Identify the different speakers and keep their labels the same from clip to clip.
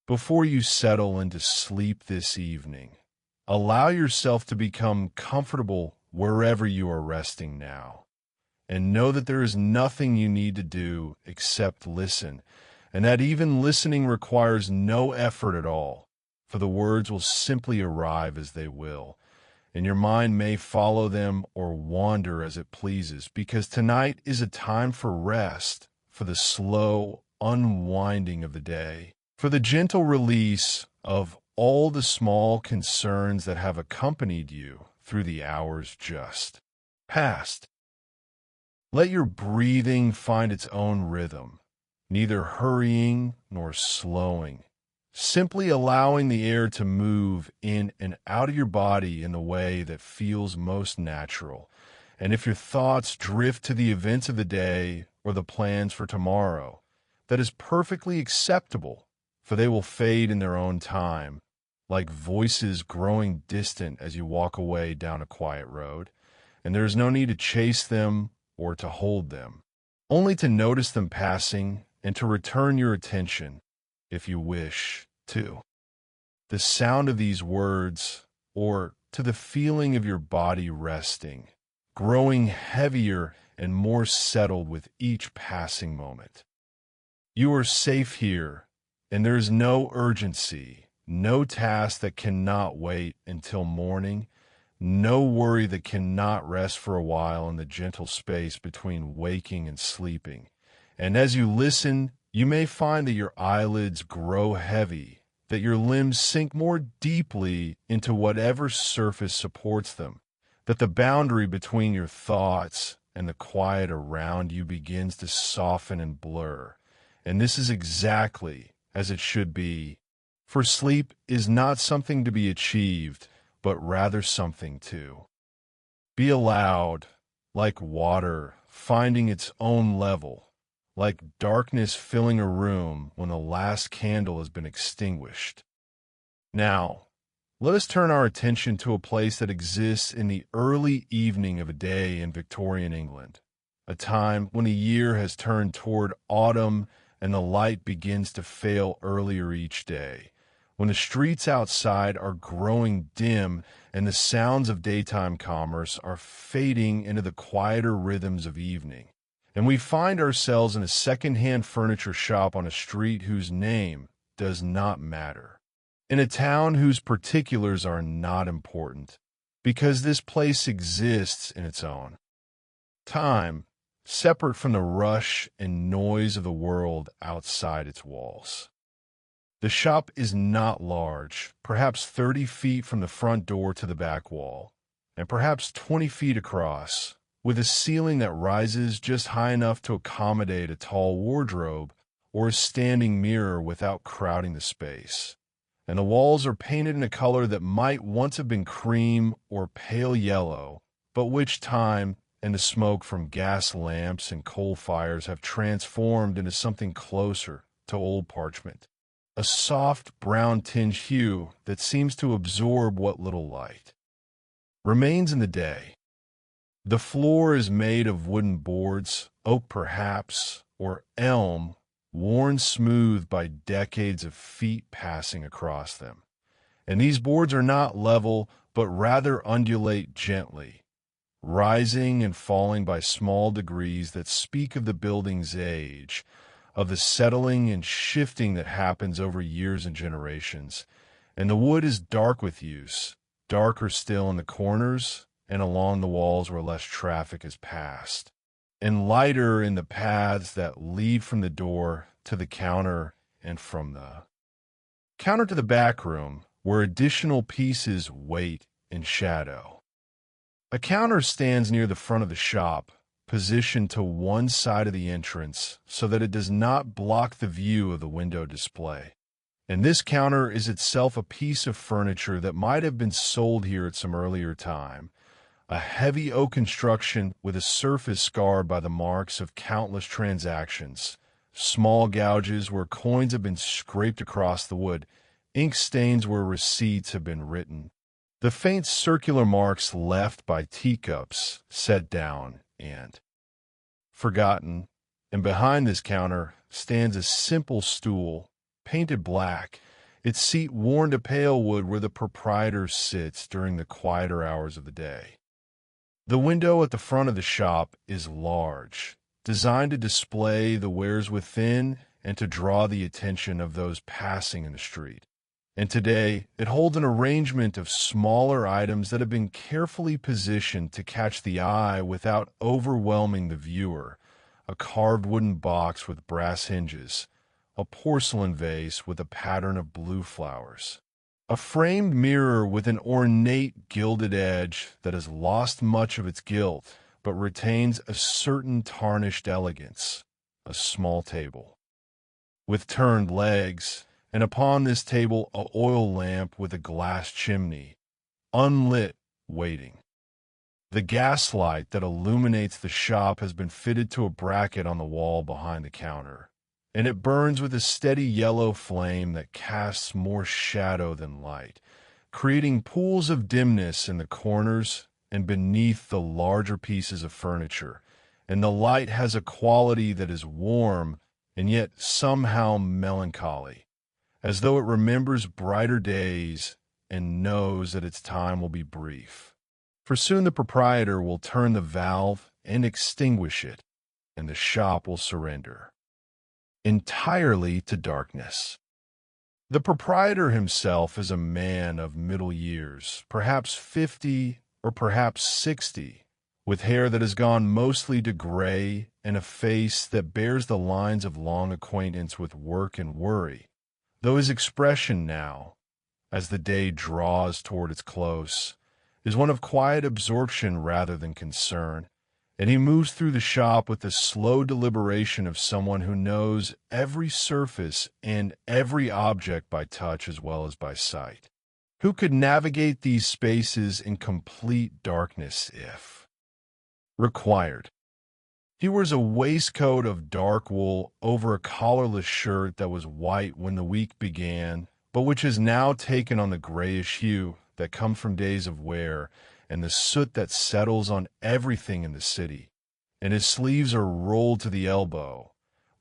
Speaker 1: Before you settle into sleep this evening, allow yourself to become comfortable wherever you are resting now, and know that there is nothing you need to do except listen, and that even listening requires no effort at all, for the words will simply arrive as they will, and your mind may follow them or wander as it pleases, because tonight is a time for rest, for the slow unwinding of the day, for the gentle release of all the small concerns that have accompanied you through the hours just past. Let your breathing find its own rhythm, neither hurrying nor slowing, simply allowing the air to move in and out of your body in the way that feels most natural. And if your thoughts drift to the events of the day or the plans for tomorrow, that is perfectly acceptable, for they will fade in their own time, like voices growing distant as you walk away down a quiet road, and there is no need to chase them or to hold them, only to notice them passing and to return your attention, if you wish, to the sound of these words or to the feeling of your body resting, growing heavier and more settled with each passing moment. You are safe here, and there is no urgency, no task that cannot wait until morning, no worry that cannot rest for a while in the gentle space between waking and sleeping. And as you listen, you may find that your eyelids grow heavy, that your limbs sink more deeply into whatever surface supports them, that the boundary between your thoughts and the quiet around you begins to soften and blur. And this is exactly as it should be, for sleep is not something to be achieved, but rather something to be allowed, like water finding its own level, like darkness filling a room when the last candle has been extinguished. Now, let us turn our attention to a place that exists in the early evening of a day in Victorian England, a time when a year has turned toward autumn and the light begins to fail earlier each day, when the streets outside are growing dim and the sounds of daytime commerce are fading into the quieter rhythms of evening, and we find ourselves in a secondhand furniture shop on a street whose name does not matter, in a town whose particulars are not important, because this place exists in its own time, separate from the rush and noise of the world outside its walls. The shop is not large, perhaps 30 feet from the front door to the back wall, and perhaps 20 feet across, with a ceiling that rises just high enough to accommodate a tall wardrobe or a standing mirror without crowding the space. And the walls are painted in a color that might once have been cream or pale yellow, but which time and the smoke from gas lamps and coal fires have transformed into something closer to old parchment, a soft brown-tinged hue that seems to absorb what little light remains in the day. The floor is made of wooden boards, oak perhaps, or elm, worn smooth by decades of feet passing across them. And these boards are not level, but rather undulate gently, rising and falling by small degrees that speak of the building's age, of the settling and shifting that happens over years and generations. And the wood is dark with use, darker still in the corners and along the walls where less traffic has passed, and lighter in the paths that lead from the door to the counter and from the counter to the back room, where additional pieces wait in shadow. A counter stands near the front of the shop, positioned to one side of the entrance so that it does not block the view of the window display. And this counter is itself a piece of furniture that might have been sold here at some earlier time, a heavy oak construction with a surface scarred by the marks of countless transactions, small gouges where coins have been scraped across the wood, ink stains where receipts have been written, the faint circular marks left by teacups set down and forgotten. And behind this counter stands a simple stool, painted black, its seat worn to pale wood where the proprietor sits during the quieter hours of the day. The window at the front of the shop is large, designed to display the wares within and to draw the attention of those passing in the street. And today, it holds an arrangement of smaller items that have been carefully positioned to catch the eye without overwhelming the viewer. A carved wooden box with brass hinges, a porcelain vase with a pattern of blue flowers, a framed mirror with an ornate gilded edge that has lost much of its gilt but retains a certain tarnished elegance, a small table with turned legs, and upon this table an oil lamp with a glass chimney, unlit, waiting. The gaslight that illuminates the shop has been fitted to a bracket on the wall behind the counter, and it burns with a steady yellow flame that casts more shadow than light, creating pools of dimness in the corners and beneath the larger pieces of furniture, and the light has a quality that is warm and yet somehow melancholy, as though it remembers brighter days and knows that its time will be brief. For soon the proprietor will turn the valve and extinguish it, and the shop will surrender entirely to darkness. The proprietor himself is a man of middle years, perhaps 50 or perhaps 60, with hair that has gone mostly to gray and a face that bears the lines of long acquaintance with work and worry, though his expression now, as the day draws toward its close, is one of quiet absorption rather than concern, and he moves through the shop with the slow deliberation of someone who knows every surface and every object by touch as well as by sight, who could navigate these spaces in complete darkness if required. He wears a waistcoat of dark wool over a collarless shirt that was white when the week began, but which has now taken on the grayish hue that come from days of wear and the soot that settles on everything in the city, and his sleeves are rolled to the elbow,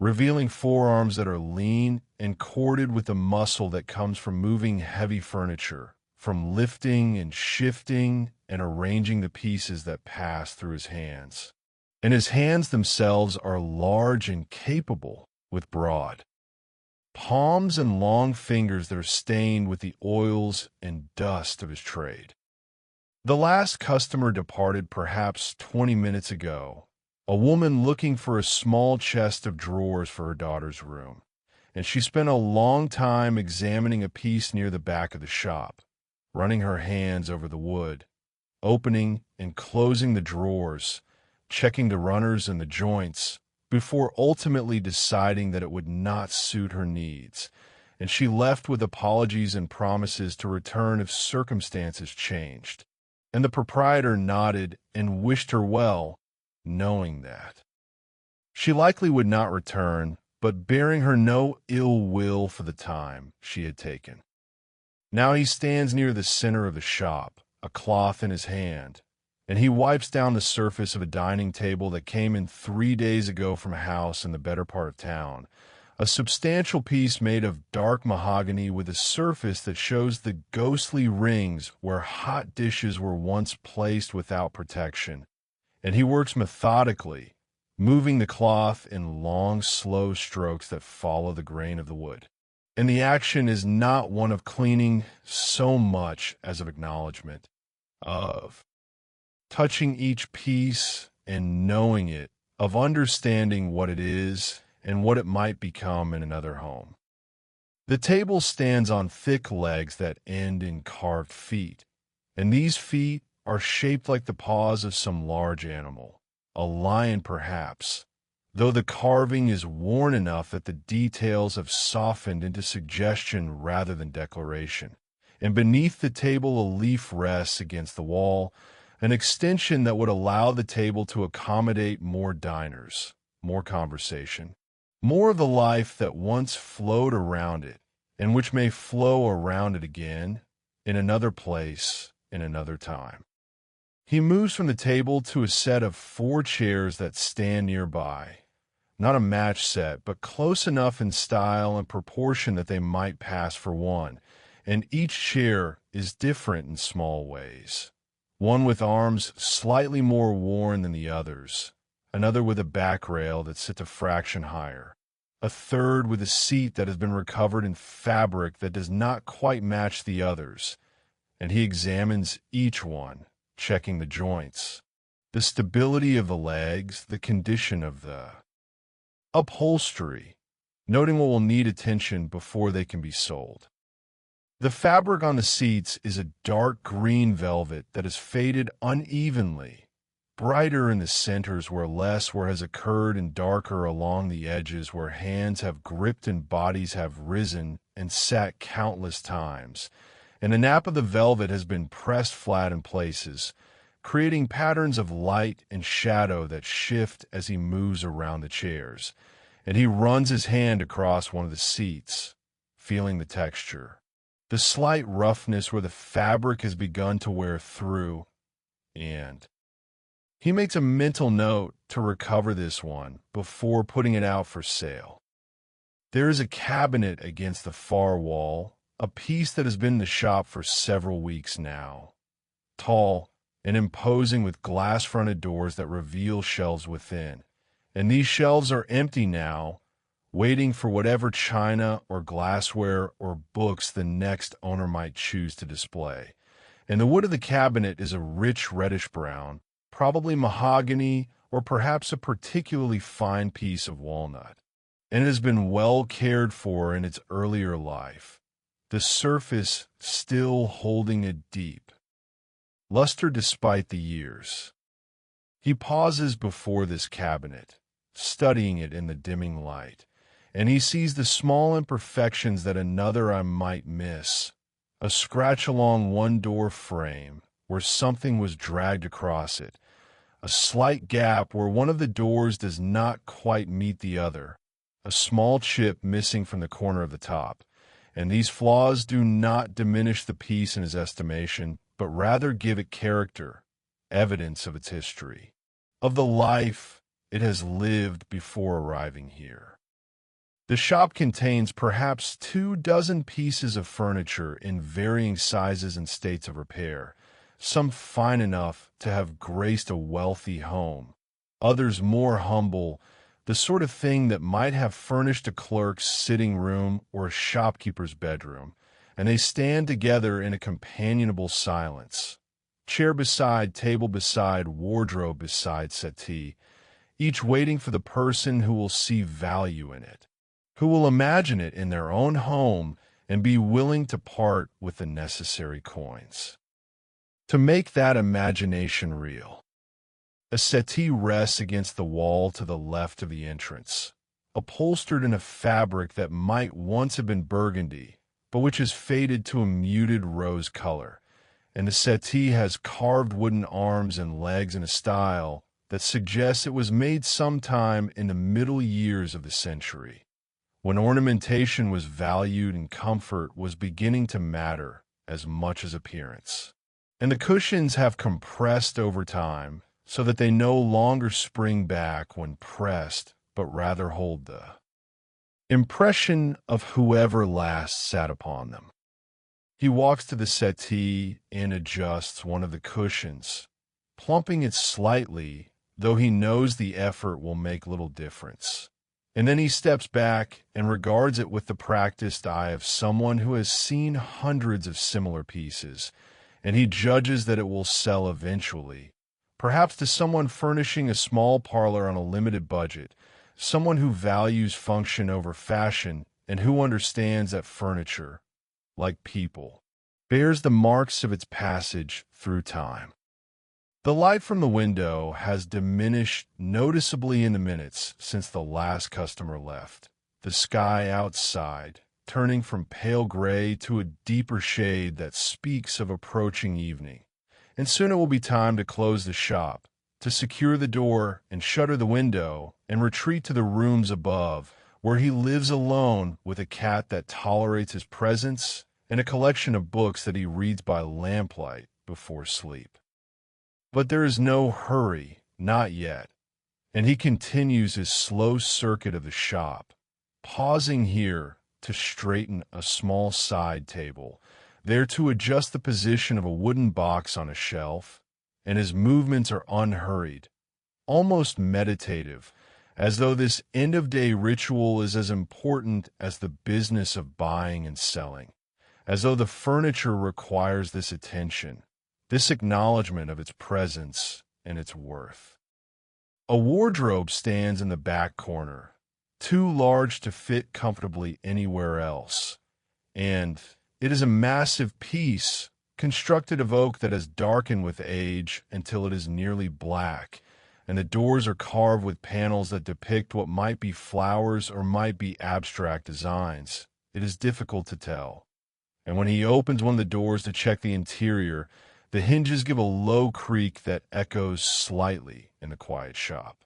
Speaker 1: revealing forearms that are lean and corded with the muscle that comes from moving heavy furniture, from lifting and shifting and arranging the pieces that pass through his hands. And his hands themselves are large and capable, with broad palms and long fingers that are stained with the oils and dust of his trade. The last customer departed perhaps 20 minutes ago, a woman looking for a small chest of drawers for her daughter's room, and she spent a long time examining a piece near the back of the shop, running her hands over the wood, opening and closing the drawers, checking the runners and the joints, before ultimately deciding that it would not suit her needs, and she left with apologies and promises to return if circumstances changed. And the proprietor nodded and wished her well, knowing that she likely would not return, but bearing her no ill will for the time she had taken. Now he stands near the center of the shop, a cloth in his hand, and he wipes down the surface of a dining table that came in 3 days ago from a house in the better part of town, a substantial piece made of dark mahogany with a surface that shows the ghostly rings where hot dishes were once placed without protection. And he works methodically, moving the cloth in long, slow strokes that follow the grain of the wood. And the action is not one of cleaning so much as of acknowledgement, of touching each piece and knowing it, of understanding what it is and what it might become in another home. The table stands on thick legs that end in carved feet, and these feet are shaped like the paws of some large animal, a lion perhaps, though the carving is worn enough that the details have softened into suggestion rather than declaration. And beneath the table a leaf rests against the wall, an extension that would allow the table to accommodate more diners, more conversation, more of the life that once flowed around it, and which may flow around it again, in another place, in another time. He moves from the table to a set of 4 chairs that stand nearby, not a match set, but close enough in style and proportion that they might pass for one. And each chair is different in small ways. One with arms slightly more worn than the others, another with a back rail that sits a fraction higher, a third with a seat that has been recovered in fabric that does not quite match the others, and he examines each one, checking the joints, the stability of the legs, the condition of the upholstery, noting what will need attention before they can be sold. The fabric on the seats is a dark green velvet that is faded unevenly, brighter in the centers where has occurred and darker along the edges where hands have gripped and bodies have risen and sat countless times, and the nap of the velvet has been pressed flat in places, creating patterns of light and shadow that shift as he moves around the chairs, and he runs his hand across one of the seats, feeling the texture, the slight roughness where the fabric has begun to wear through, and he makes a mental note to recover this one before putting it out for sale. There is a cabinet against the far wall, a piece that has been in the shop for several weeks now, tall and imposing with glass-fronted doors that reveal shelves within, and these shelves are empty now, waiting for whatever china or glassware or books the next owner might choose to display. And the wood of the cabinet is a rich reddish brown, probably mahogany or perhaps a particularly fine piece of walnut, and it has been well cared for in its earlier life, the surface still holding it deep, luster despite the years. He pauses before this cabinet, studying it in the dimming light, and he sees the small imperfections that another eye might miss, a scratch along one door frame where something was dragged across it, a slight gap where one of the doors does not quite meet the other, a small chip missing from the corner of the top, and these flaws do not diminish the piece in his estimation, but rather give it character, evidence of its history, of the life it has lived before arriving here. The shop contains perhaps 24 pieces of furniture in varying sizes and states of repair, some fine enough to have graced a wealthy home, others more humble, the sort of thing that might have furnished a clerk's sitting room or a shopkeeper's bedroom, and they stand together in a companionable silence, chair beside, table beside, wardrobe beside settee, each waiting for the person who will see value in it, who will imagine it in their own home and be willing to part with the necessary coins to make that imagination real. A settee rests against the wall to the left of the entrance, upholstered in a fabric that might once have been burgundy, but which has faded to a muted rose color, and the settee has carved wooden arms and legs in a style that suggests it was made sometime in the middle years of the century, when ornamentation was valued and comfort was beginning to matter as much as appearance. And the cushions have compressed over time so that they no longer spring back when pressed, but rather hold the impression of whoever last sat upon them. He walks to the settee and adjusts one of the cushions, plumping it slightly, though he knows the effort will make little difference. And then he steps back and regards it with the practiced eye of someone who has seen hundreds of similar pieces, and he judges that it will sell eventually, perhaps to someone furnishing a small parlor on a limited budget, someone who values function over fashion and who understands that furniture, like people, bears the marks of its passage through time. The light from the window has diminished noticeably in the minutes since the last customer left. The sky outside, turning from pale gray to a deeper shade that speaks of approaching evening. And soon it will be time to close the shop, to secure the door and shutter the window and retreat to the rooms above, where he lives alone with a cat that tolerates his presence and a collection of books that he reads by lamplight before sleep. But there is no hurry, not yet. And he continues his slow circuit of the shop, pausing here to straighten a small side table, there to adjust the position of a wooden box on a shelf, and his movements are unhurried, almost meditative, as though this end-of-day ritual is as important as the business of buying and selling, as though the furniture requires this attention, this acknowledgement of its presence and its worth. A wardrobe stands in the back corner, too large to fit comfortably anywhere else, and it is a massive piece, constructed of oak that has darkened with age until it is nearly black, and the doors are carved with panels that depict what might be flowers or might be abstract designs. It is difficult to tell. And when he opens one of the doors to check the interior, the hinges give a low creak that echoes slightly in the quiet shop.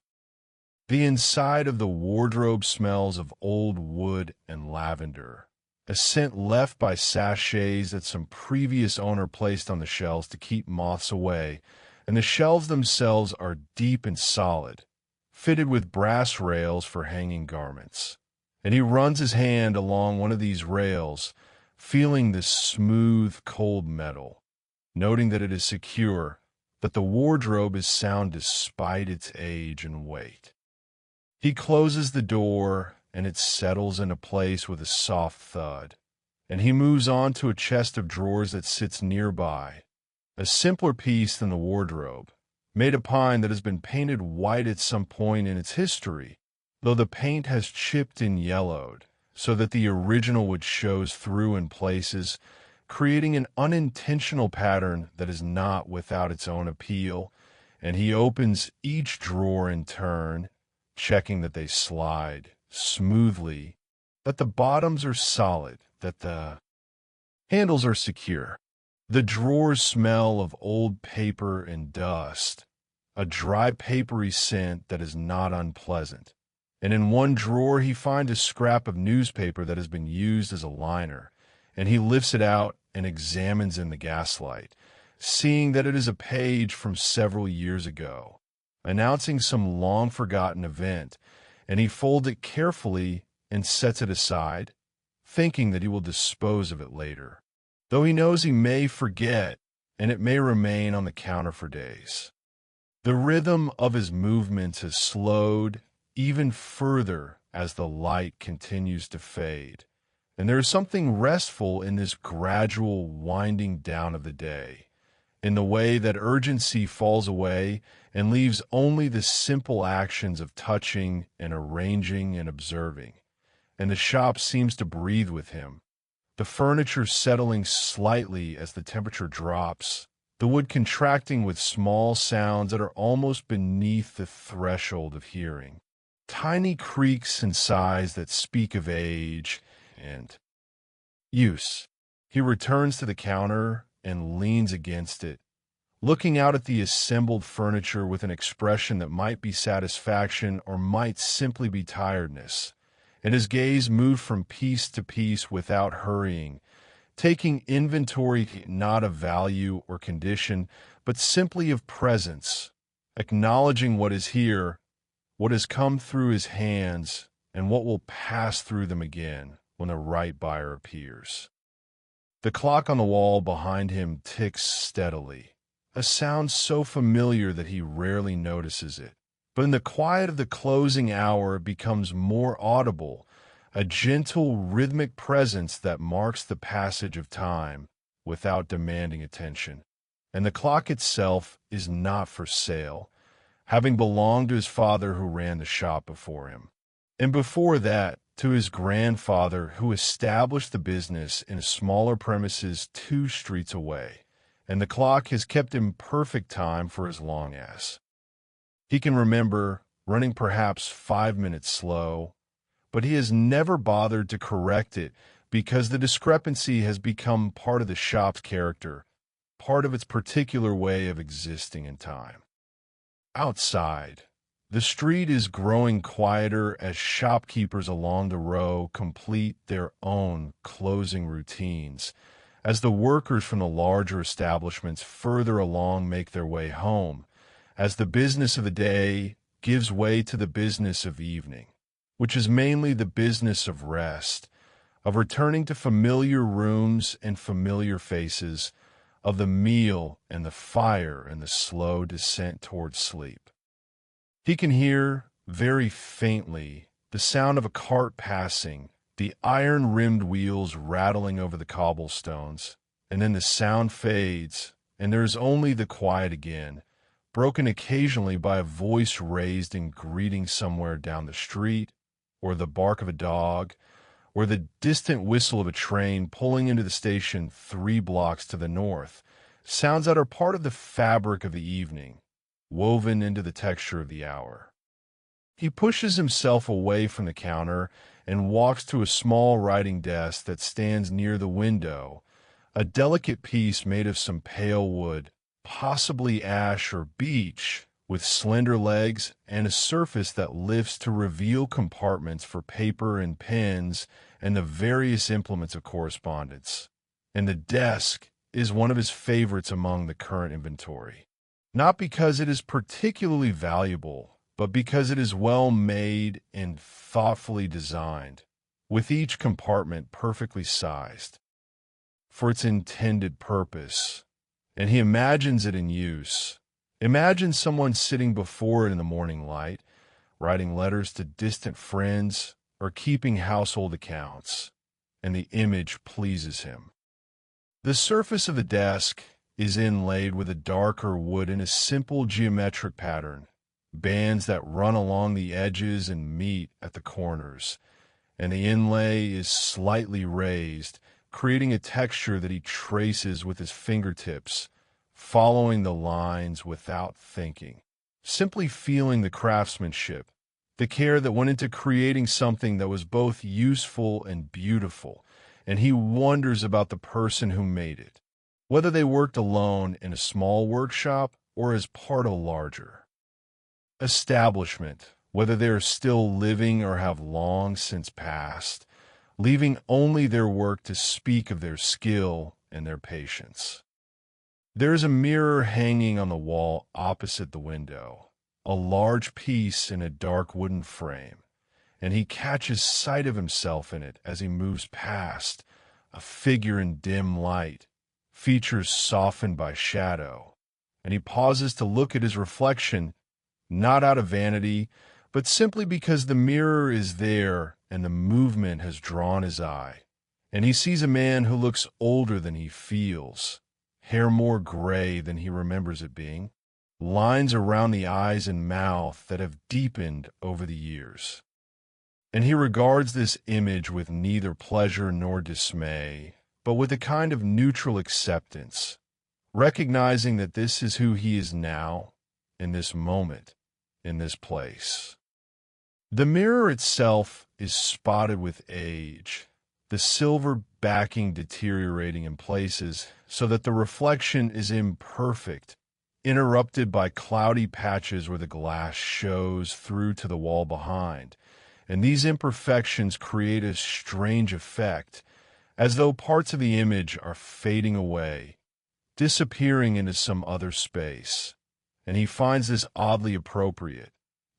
Speaker 1: The inside of the wardrobe smells of old wood and lavender, a scent left by sachets that some previous owner placed on the shelves to keep moths away, and the shelves themselves are deep and solid, fitted with brass rails for hanging garments. And he runs his hand along one of these rails, feeling the smooth, cold metal, noting that it is secure, that the wardrobe is sound despite its age and weight. He closes the door, and it settles into place with a soft thud, and he moves on to a chest of drawers that sits nearby, a simpler piece than the wardrobe, made of pine that has been painted white at some point in its history, though the paint has chipped and yellowed, so that the original wood shows through in places, creating an unintentional pattern that is not without its own appeal, and he opens each drawer in turn, checking that they slide smoothly, that the bottoms are solid, that the handles are secure. The drawers smell of old paper and dust, a dry papery scent that is not unpleasant. And in one drawer he finds a scrap of newspaper that has been used as a liner, and he lifts it out and examines in the gaslight, seeing that it is a page from several years ago, announcing some long-forgotten event, and he folds it carefully and sets it aside, thinking that he will dispose of it later, though he knows he may forget, and it may remain on the counter for days. The rhythm of his movements has slowed even further as the light continues to fade, and there is something restful in this gradual winding down of the day, in the way that urgency falls away and leaves only the simple actions of touching and arranging and observing, and the shop seems to breathe with him, the furniture settling slightly as the temperature drops, the wood contracting with small sounds that are almost beneath the threshold of hearing, tiny creaks and sighs that speak of age and use. He returns to the counter and leans against it, looking out at the assembled furniture with an expression that might be satisfaction or might simply be tiredness, and his gaze moved from piece to piece without hurrying, taking inventory not of value or condition, but simply of presence, acknowledging what is here, what has come through his hands, and what will pass through them again when the right buyer appears. The clock on the wall behind him ticks steadily, a sound so familiar that he rarely notices it. But in the quiet of the closing hour it becomes more audible, a gentle rhythmic presence that marks the passage of time without demanding attention. And the clock itself is not for sale, having belonged to his father who ran the shop before him. And before that, to his grandfather who established the business in smaller premises 2 streets away, and the clock has kept him perfect time for as long as. He can remember running perhaps 5 minutes slow, but he has never bothered to correct it because the discrepancy has become part of the shop's character, part of its particular way of existing in time. Outside, the street is growing quieter as shopkeepers along the row complete their own closing routines, as the workers from the larger establishments further along make their way home, as the business of the day gives way to the business of evening, which is mainly the business of rest, of returning to familiar rooms and familiar faces, of the meal and the fire and the slow descent towards sleep. He can hear, very faintly, the sound of a cart passing, the iron-rimmed wheels rattling over the cobblestones, and then the sound fades, and there is only the quiet again, broken occasionally by a voice raised in greeting somewhere down the street, or the bark of a dog, or the distant whistle of a train pulling into the station 3 blocks to the north, sounds that are part of the fabric of the evening, woven into the texture of the hour. He pushes himself away from the counter and walks to a small writing desk that stands near the window, a delicate piece made of some pale wood, possibly ash or beech, with slender legs and a surface that lifts to reveal compartments for paper and pens and the various implements of correspondence. And the desk is one of his favorites among the current inventory. Not because it is particularly valuable, but because it is well made and thoughtfully designed, with each compartment perfectly sized for its intended purpose, and he imagines it in use. Imagine someone sitting before it in the morning light, writing letters to distant friends or keeping household accounts, and the image pleases him. The surface of the desk is inlaid with a darker wood in a simple geometric pattern, bands that run along the edges and meet at the corners, and the inlay is slightly raised, creating a texture that he traces with his fingertips, following the lines without thinking, simply feeling the craftsmanship, the care that went into creating something that was both useful and beautiful, and he wonders about the person who made it, whether they worked alone in a small workshop or as part of a larger establishment, whether they are still living or have long since passed, leaving only their work to speak of their skill and their patience. There is a mirror hanging on the wall opposite the window, a large piece in a dark wooden frame, and he catches sight of himself in it as he moves past, a figure in dim light, features softened by shadow, and he pauses to look at his reflection, not out of vanity, but simply because the mirror is there and the movement has drawn his eye, and he sees a man who looks older than he feels, hair more gray than he remembers it being, lines around the eyes and mouth that have deepened over the years. And he regards this image with neither pleasure nor dismay, but with a kind of neutral acceptance, recognizing that this is who he is now, in this moment, in this place. The mirror itself is spotted with age, the silver backing deteriorating in places so that the reflection is imperfect, interrupted by cloudy patches where the glass shows through to the wall behind, and these imperfections create a strange effect, as though parts of the image are fading away, disappearing into some other space, and he finds this oddly appropriate,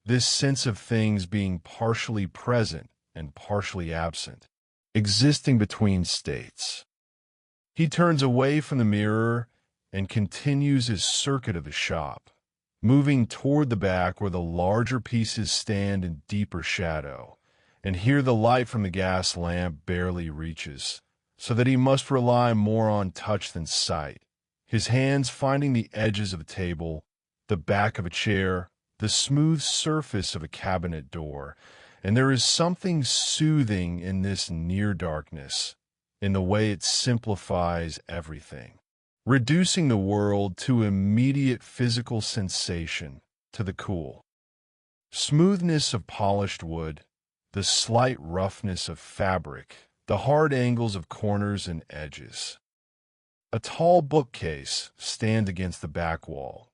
Speaker 1: this sense of things being partially present and partially absent, existing between states. He turns away from the mirror and continues his circuit of the shop, moving toward the back where the larger pieces stand in deeper shadow, and here the light from the gas lamp barely reaches, so that he must rely more on touch than sight, his hands finding the edges of a table, the back of a chair, the smooth surface of a cabinet door, and there is something soothing in this near darkness, in the way it simplifies everything, reducing the world to immediate physical sensation, to the cool smoothness of polished wood, the slight roughness of fabric, the hard angles of corners and edges. A tall bookcase stands against the back wall,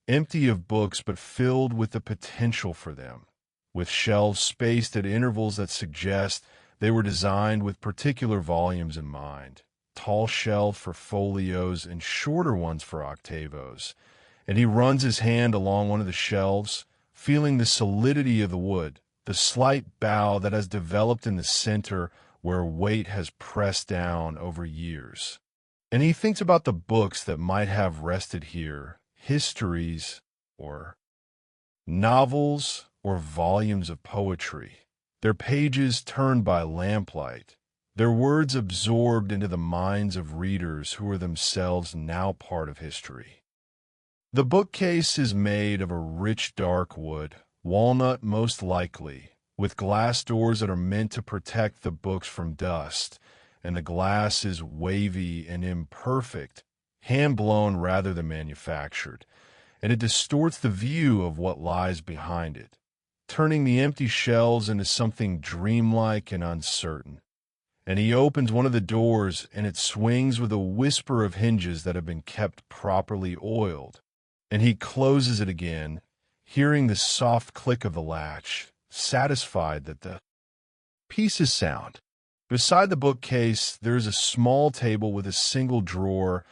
Speaker 1: empty of books but filled with the potential for them, with shelves spaced at intervals that suggest they were designed with particular volumes in mind, tall shelves for folios and shorter ones for octavos, and he runs his hand along one of the shelves, feeling the solidity of the wood, the slight bow that has developed in the center where weight has pressed down over years. And he thinks about the books that might have rested here, histories or novels or volumes of poetry, their pages turned by lamplight, their words absorbed into the minds of readers who are themselves now part of history. The bookcase is made of a rich dark wood, walnut most likely, with glass doors that are meant to protect the books from dust, and the glass is wavy and imperfect, hand-blown rather than manufactured, and it distorts the view of what lies behind it, turning the empty shelves into something dreamlike and uncertain. And he opens one of the doors, and it swings with a whisper of hinges that have been kept properly oiled. And he closes it again, hearing the soft click of the latch, satisfied that the piece is sound. Beside the bookcase, there is a small table with a single drawer,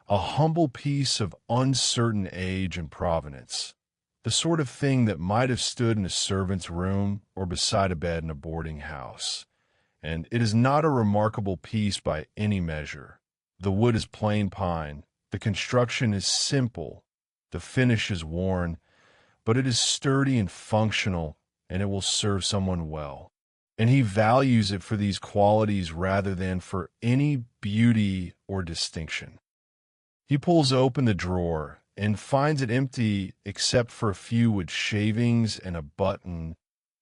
Speaker 1: a humble piece of uncertain age and provenance, the sort of thing that might have stood in a servant's room or beside a bed in a boarding house. And it is not a remarkable piece by any measure. The wood is plain pine, the construction is simple, the finish is worn, but it is sturdy and functional, and it will serve someone well. And he values it for these qualities rather than for any beauty or distinction. He pulls open the drawer and finds it empty except for a few wood shavings and a button,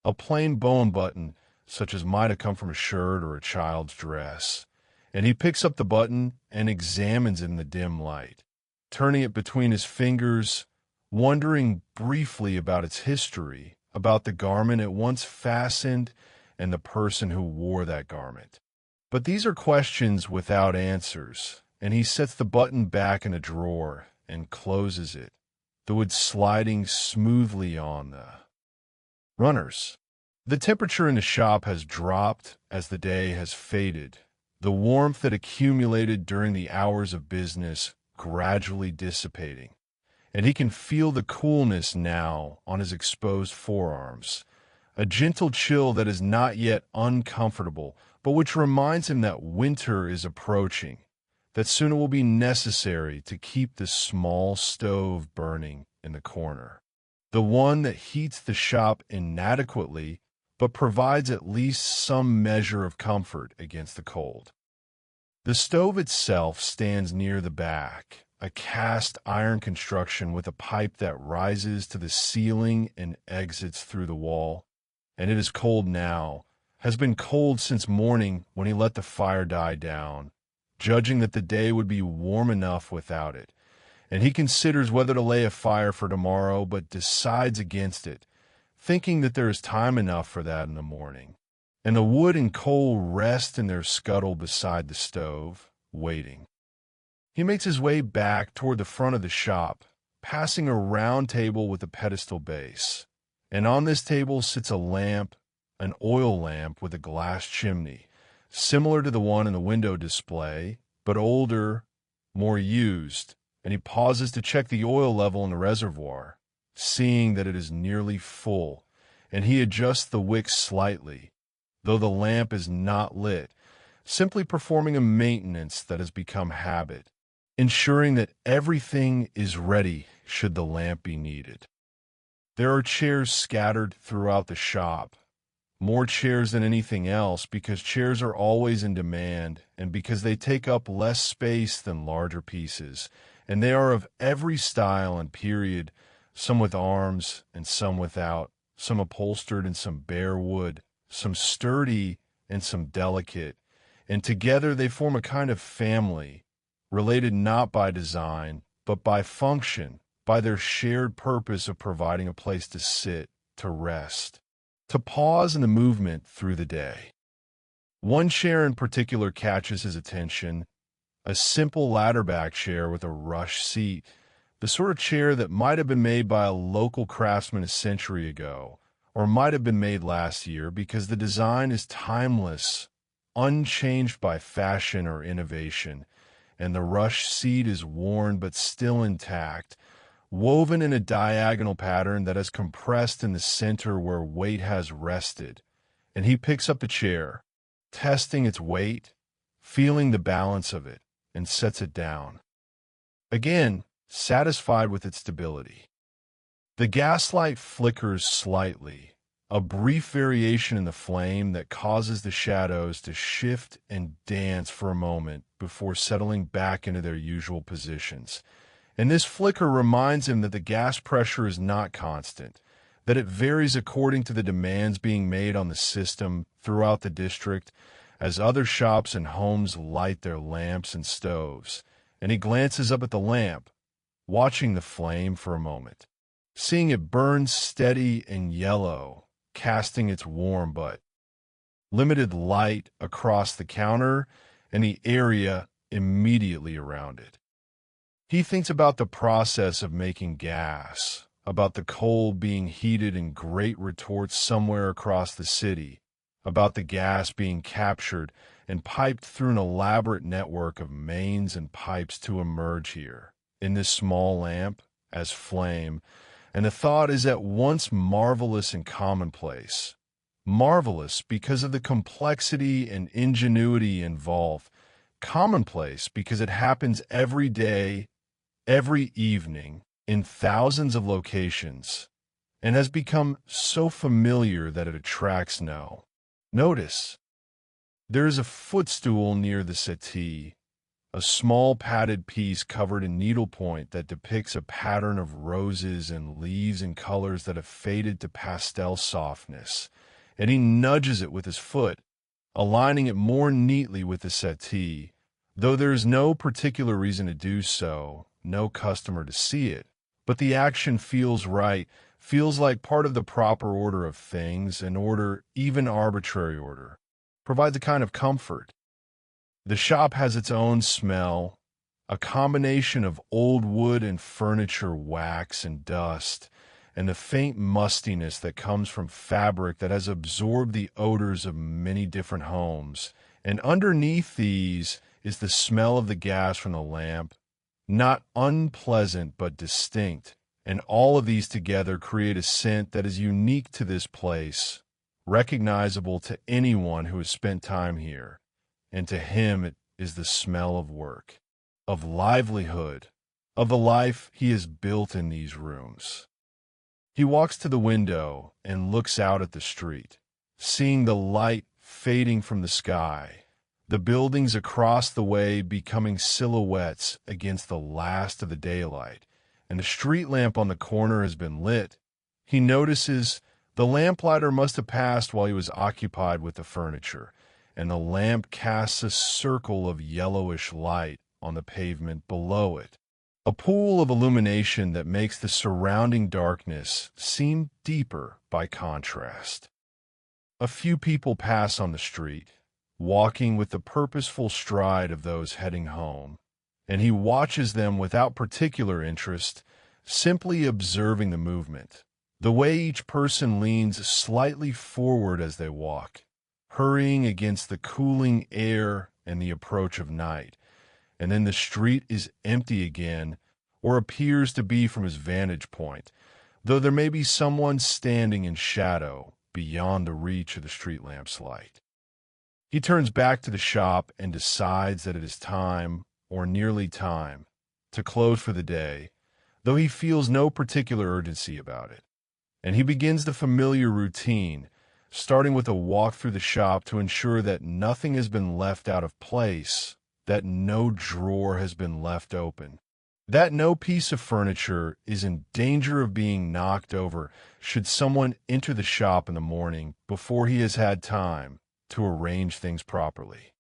Speaker 1: a plain bone button, such as might have come from a shirt or a child's dress. And he picks up the button and examines it in the dim light, turning it between his fingers, wondering briefly about its history, about the garment it once fastened and the person who wore that garment. But these are questions without answers, and he sets the button back in a drawer and closes it, the wood sliding smoothly on the runners. The temperature in the shop has dropped as the day has faded, the warmth that accumulated during the hours of business gradually dissipating, and he can feel the coolness now on his exposed forearms, a gentle chill that is not yet uncomfortable, but which reminds him that winter is approaching, that soon it will be necessary to keep the small stove burning in the corner, the one that heats the shop inadequately but provides at least some measure of comfort against the cold. The stove itself stands near the back, a cast iron construction with a pipe that rises to the ceiling and exits through the wall, and it is cold now, has been cold since morning when he let the fire die down, judging that the day would be warm enough without it, and he considers whether to lay a fire for tomorrow, but decides against it, thinking that there is time enough for that in the morning. And the wood and coal rest in their scuttle beside the stove, waiting. He makes his way back toward the front of the shop, passing a round table with a pedestal base. And on this table sits a lamp, an oil lamp with a glass chimney, similar to the one in the window display, but older, more used, and he pauses to check the oil level in the reservoir, seeing that it is nearly full, and he adjusts the wick slightly, though the lamp is not lit, simply performing a maintenance that has become habit, ensuring that everything is ready should the lamp be needed. There are chairs scattered throughout the shop, more chairs than anything else because chairs are always in demand and because they take up less space than larger pieces, and they are of every style and period, some with arms and some without, some upholstered and some bare wood, some sturdy and some delicate, and together they form a kind of family, related not by design, but by function, by their shared purpose of providing a place to sit, to rest, to pause in the movement through the day. One chair in particular catches his attention, a simple ladder-back chair with a rush seat, the sort of chair that might have been made by a local craftsman a century ago, or might have been made last year because the design is timeless, unchanged by fashion or innovation, and the rush seat is worn but still intact, woven in a diagonal pattern that has compressed in the center where weight has rested. And he picks up the chair, testing its weight, feeling the balance of it, and sets it down. Again, satisfied with its stability. The gaslight flickers slightly, a brief variation in the flame that causes the shadows to shift and dance for a moment before settling back into their usual positions. And this flicker reminds him that the gas pressure is not constant, that it varies according to the demands being made on the system throughout the district as other shops and homes light their lamps and stoves. And he glances up at the lamp, watching the flame for a moment, seeing it burn steady and yellow, casting its warm but limited light across the counter and the area immediately around it. He thinks about the process of making gas, about the coal being heated in great retorts somewhere across the city, about the gas being captured and piped through an elaborate network of mains and pipes to emerge here, in this small lamp, as flame, and the thought is at once marvelous and commonplace. Marvelous because of the complexity and ingenuity involved, commonplace because it happens every day, every evening, in thousands of locations, and has become so familiar that it attracts no notice. There is a footstool near the settee, a small padded piece covered in needlepoint that depicts a pattern of roses and leaves and colors that have faded to pastel softness, and he nudges it with his foot, aligning it more neatly with the settee, though there is no particular reason to do so, no customer to see it. But the action feels right, feels like part of the proper order of things, an order, even arbitrary order, provides a kind of comfort. The shop has its own smell, a combination of old wood and furniture wax and dust, and the faint mustiness that comes from fabric that has absorbed the odors of many different homes. And underneath these is the smell of the gas from the lamp, not unpleasant but distinct, and all of these together create a scent that is unique to this place, recognizable to anyone who has spent time here, and to him it is the smell of work, of livelihood, of the life he has built in these rooms. He walks to the window and looks out at the street, seeing the light fading from the sky, the buildings across the way becoming silhouettes against the last of the daylight, and the street lamp on the corner has been lit. He notices the lamplighter must have passed while he was occupied with the furniture, and the lamp casts a circle of yellowish light on the pavement below it, a pool of illumination that makes the surrounding darkness seem deeper by contrast. A few people pass on the street, walking with the purposeful stride of those heading home, and he watches them without particular interest, simply observing the movement, the way each person leans slightly forward as they walk, hurrying against the cooling air and the approach of night, and then the street is empty again, or appears to be from his vantage point, though there may be someone standing in shadow beyond the reach of the street lamp's light. He turns back to the shop and decides that it is time, or nearly time, to close for the day, though he feels no particular urgency about it. And he begins the familiar routine, starting with a walk through the shop to ensure that nothing has been left out of place, that no drawer has been left open, that no piece of furniture is in danger of being knocked over should someone enter the shop in the morning before he has had time to arrange things properly.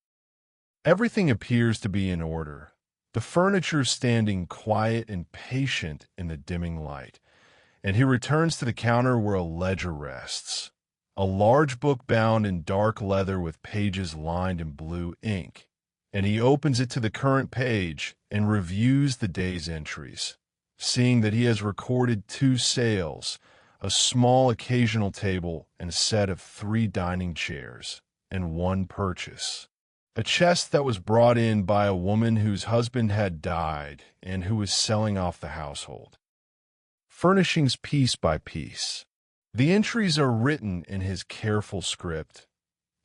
Speaker 1: Everything appears to be in order, the furniture standing quiet and patient in the dimming light, and he returns to the counter where a ledger rests, a large book bound in dark leather with pages lined in blue ink, and he opens it to the current page and reviews the day's entries, seeing that he has recorded 2 sales, a small occasional table and a set of 3 dining chairs, and 1 purchase, a chest that was brought in by a woman whose husband had died and who was selling off the household. furnishings piece by piece. The entries are written in his careful script,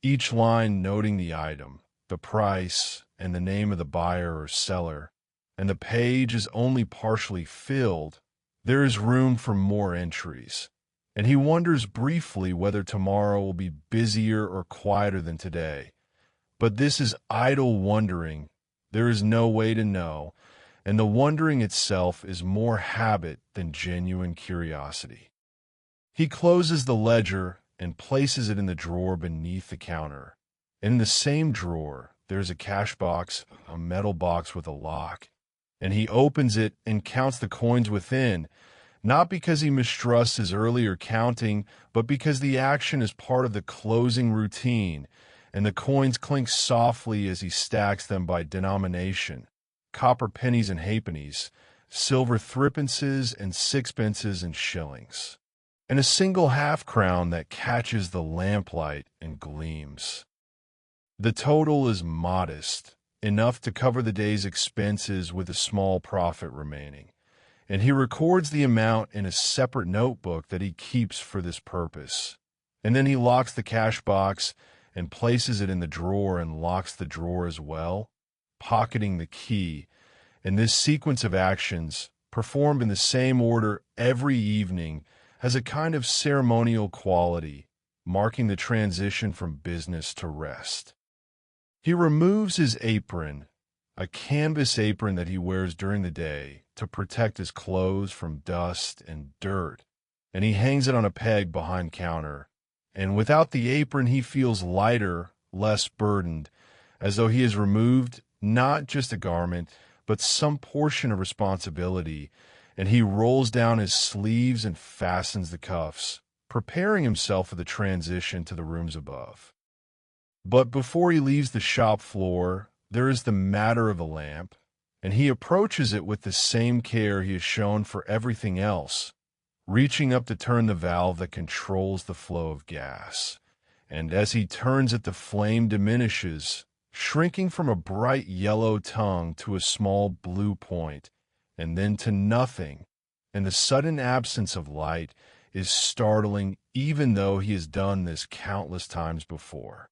Speaker 1: each line noting the item, the price, and the name of the buyer or seller, and the page is only partially filled. There is room for more entries, and he wonders briefly whether tomorrow will be busier or quieter than today. But this is idle wondering. There is no way to know, and the wondering itself is more habit than genuine curiosity. He closes the ledger and places it in the drawer beneath the counter. And in the same drawer, there's a cash box, a metal box with a lock. And he opens it and counts the coins within, not because he mistrusts his earlier counting, but because the action is part of the closing routine, and the coins clink softly as he stacks them by denomination: copper pennies and halfpennies, silver threepences and sixpences and shillings, and a single half-crown that catches the lamplight and gleams. The total is modest, enough to cover the day's expenses with a small profit remaining, and he records the amount in a separate notebook that he keeps for this purpose. And then he locks the cash box and places it in the drawer and locks the drawer as well, pocketing the key. And this sequence of actions, performed in the same order every evening, has a kind of ceremonial quality, marking the transition from business to rest. He removes his apron, a canvas apron that he wears during the day to protect his clothes from dust and dirt, and he hangs it on a peg behind counter. And without the apron, he feels lighter, less burdened, as though he has removed not just a garment, but some portion of responsibility, and he rolls down his sleeves and fastens the cuffs, preparing himself for the transition to the rooms above. But before he leaves the shop floor, there is the matter of the lamp, and he approaches it with the same care he has shown for everything else, reaching up to turn the valve that controls the flow of gas. And as he turns it, the flame diminishes, shrinking from a bright yellow tongue to a small blue point, and then to nothing, and the sudden absence of light is startling, even though he has done this countless times before.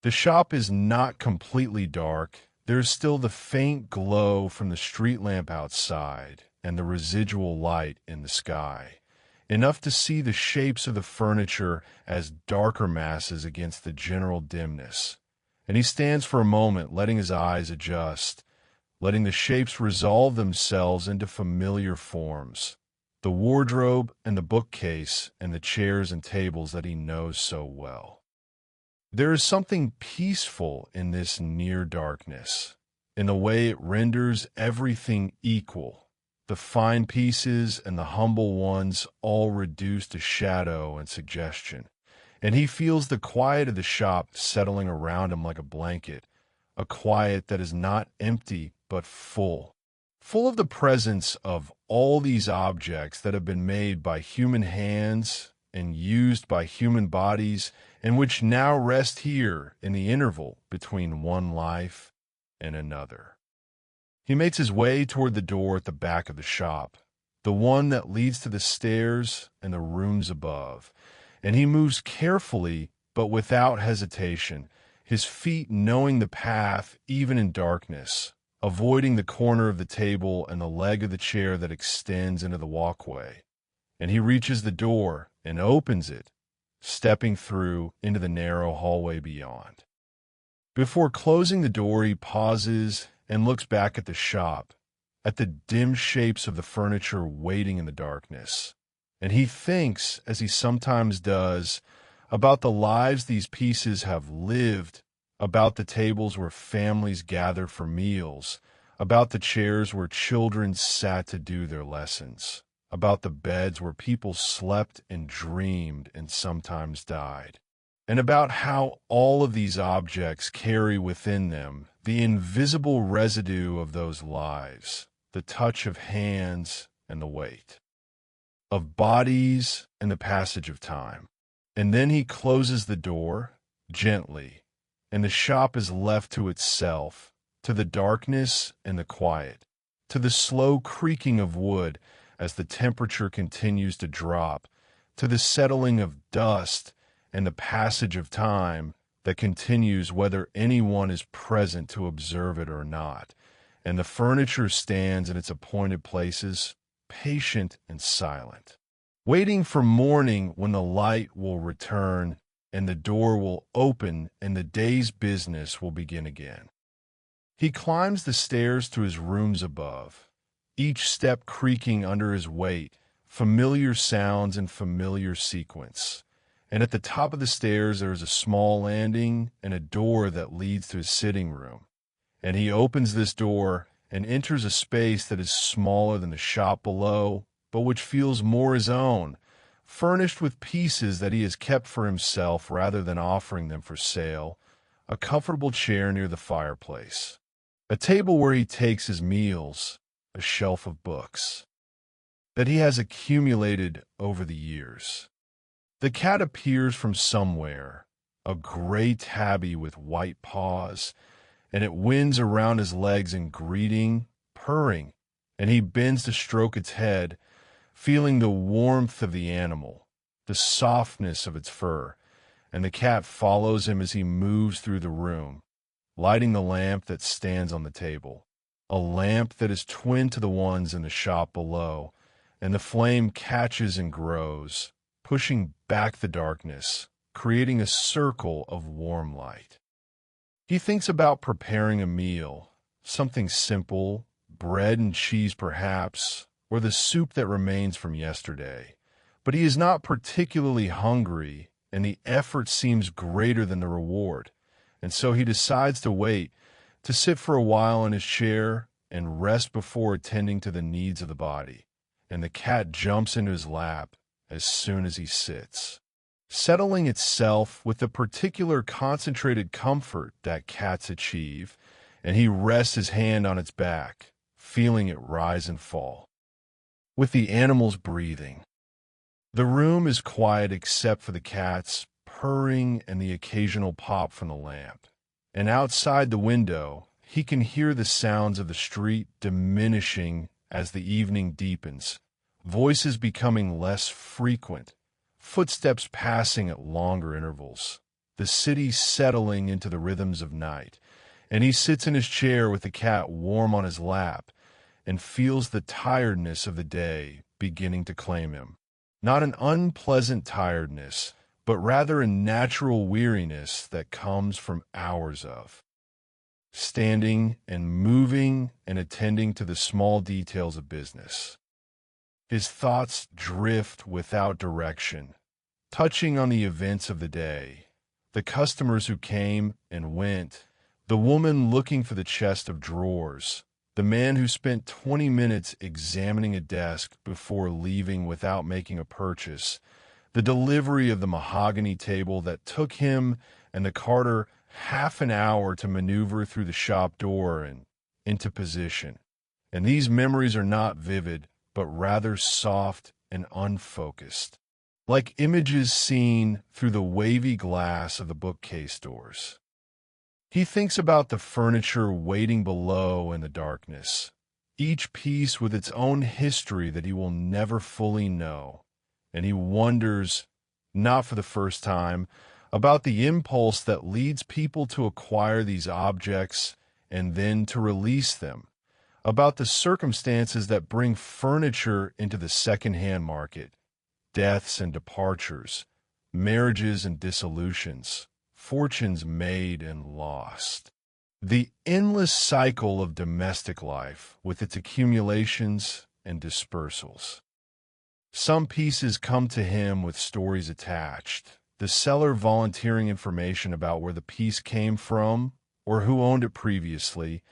Speaker 1: The shop is not completely dark. There is still the faint glow from the street lamp outside and the residual light in the sky, enough to see the shapes of the furniture as darker masses against the general dimness. And he stands for a moment, letting his eyes adjust, letting the shapes resolve themselves into familiar forms, the wardrobe and the bookcase and the chairs and tables that he knows so well. There is something peaceful in this near darkness, in the way it renders everything equal, the fine pieces and the humble ones all reduced to shadow and suggestion. And he feels the quiet of the shop settling around him like a blanket, a quiet that is not empty but full of the presence of all these objects that have been made by human hands and used by human bodies, and which now rest here in the interval between one life and another. He makes his way toward the door at the back of the shop, the one that leads to the stairs and the rooms above, and he moves carefully but without hesitation, his feet knowing the path even in darkness, avoiding the corner of the table and the leg of the chair that extends into the walkway. And he reaches the door and opens it, stepping through into the narrow hallway beyond. Before closing the door, he pauses and looks back at the shop, at the dim shapes of the furniture waiting in the darkness. And he thinks, as he sometimes does, about the lives these pieces have lived, about the tables where families gather for meals, about the chairs where children sat to do their lessons, about the beds where people slept and dreamed and sometimes died, and about how all of these objects carry within them the invisible residue of those lives, the touch of hands and the weight of bodies and the passage of time. And then he closes the door gently, and the shop is left to itself, to the darkness and the quiet, to the slow creaking of wood as the temperature continues to drop, to the settling of dust and the passage of time that continues whether anyone is present to observe it or not, and the furniture stands in its appointed places, patient and silent, waiting for morning when the light will return and the door will open and the day's business will begin again. He climbs the stairs to his rooms above, each step creaking under his weight, familiar sounds in familiar sequence. And at the top of the stairs there is a small landing and a door that leads to his sitting room. And he opens this door and enters a space that is smaller than the shop below, but which feels more his own, furnished with pieces that he has kept for himself rather than offering them for sale, a comfortable chair near the fireplace, a table where he takes his meals, a shelf of books that he has accumulated over the years. The cat appears from somewhere, a gray tabby with white paws, and it winds around his legs in greeting, purring, and he bends to stroke its head, feeling the warmth of the animal, the softness of its fur, and the cat follows him as he moves through the room, lighting the lamp that stands on the table, a lamp that is twin to the ones in the shop below, and the flame catches and grows, pushing back the darkness, creating a circle of warm light. He thinks about preparing a meal, something simple, bread and cheese perhaps, or the soup that remains from yesterday. But he is not particularly hungry, and the effort seems greater than the reward, and so he decides to wait, to sit for a while in his chair and rest before attending to the needs of the body. And the cat jumps into his lap as soon as he sits, settling itself with the particular concentrated comfort that cats achieve, and he rests his hand on its back, feeling it rise and fall, with the animal's breathing. The room is quiet except for the cat's purring and the occasional pop from the lamp. And outside the window, he can hear the sounds of the street diminishing as the evening deepens, voices becoming less frequent, footsteps passing at longer intervals, the city settling into the rhythms of night. And he sits in his chair with the cat warm on his lap and feels the tiredness of the day beginning to claim him. Not an unpleasant tiredness, but rather a natural weariness that comes from hours of standing and moving and attending to the small details of business. His thoughts drift without direction, touching on the events of the day, the customers who came and went, the woman looking for the chest of drawers, the man who spent 20 minutes examining a desk before leaving without making a purchase, the delivery of the mahogany table that took him and the carter half an hour to maneuver through the shop door and into position. And these memories are not vivid, but rather soft and unfocused, like images seen through the wavy glass of the bookcase doors. He thinks about the furniture waiting below in the darkness, each piece with its own history that he will never fully know, and he wonders, not for the first time, about the impulse that leads people to acquire these objects and then to release them, about the circumstances that bring furniture into the secondhand market, deaths and departures, marriages and dissolutions, fortunes made and lost. The endless cycle of domestic life with its accumulations and dispersals. Some pieces come to him with stories attached, the seller volunteering information about where the piece came from or who owned it previously,